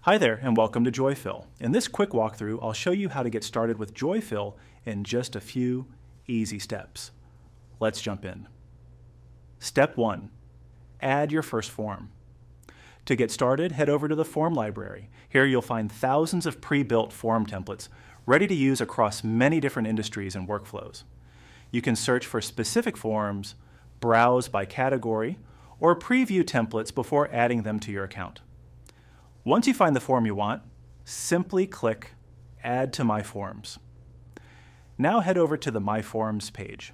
Hi there and welcome to Joyfill. In this quick walkthrough, I'll show you how to get started with Joyfill in just a few easy steps. Let's jump in. Step 1. Add your first form. To get started, head over to the form library. Here you'll find thousands of pre-built form templates ready to use across many different industries and workflows. You can search for specific forms, browse by category, or preview templates before adding them to your account. Once you find the form you want, simply click Add to My Forms. Now head over to the My Forms page.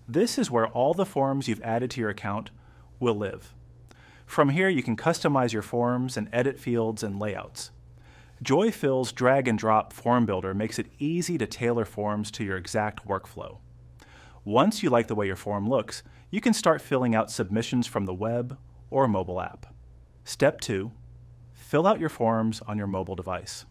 This is where all the forms you've added to your account will live. From here you can customize your forms and edit fields and layouts. Joyfill's drag and drop form builder makes it easy to tailor forms to your exact workflow. Once you like the way your form looks, you can start filling out submissions from the web or mobile app. Step 2. Fill out your forms on your mobile device.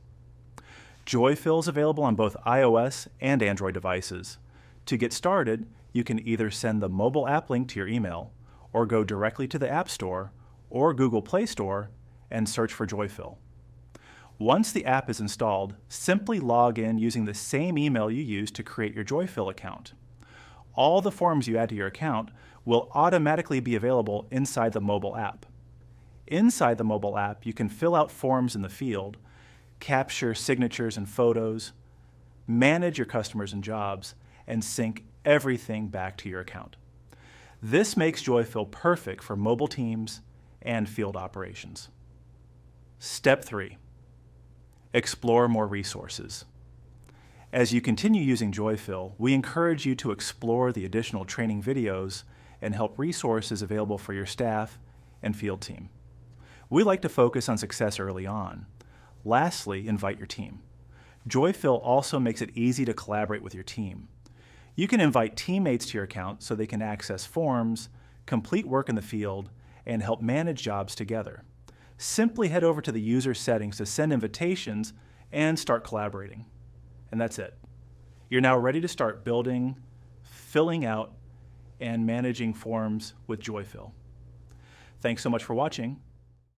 Joyfill is available on both iOS and Android devices. To get started, you can either send the mobile app link to your email or go directly to the App Store or Google Play Store and search for Joyfill. Once the app is installed, simply log in using the same email you used to create your Joyfill account. All the forms you add to your account will automatically be available inside the mobile app. Inside the mobile app, you can fill out forms in the field, capture signatures and photos, manage your customers and jobs, and sync everything back to your account. This makes Joyfill perfect for mobile teams and field operations. Step 3. Explore more resources. As you continue using Joyfill, we encourage you to explore the additional training videos and help resources available for your staff and field team. We like to focus on success early on. Lastly, invite your team. Joyfill also makes it easy to collaborate with your team. You can invite teammates to your account so they can access forms, complete work in the field, and help manage jobs together. Simply head over to the user settings to send invitations and start collaborating. And that's it. You're now ready to start building, filling out, and managing forms with Joyfill. Thanks so much for watching.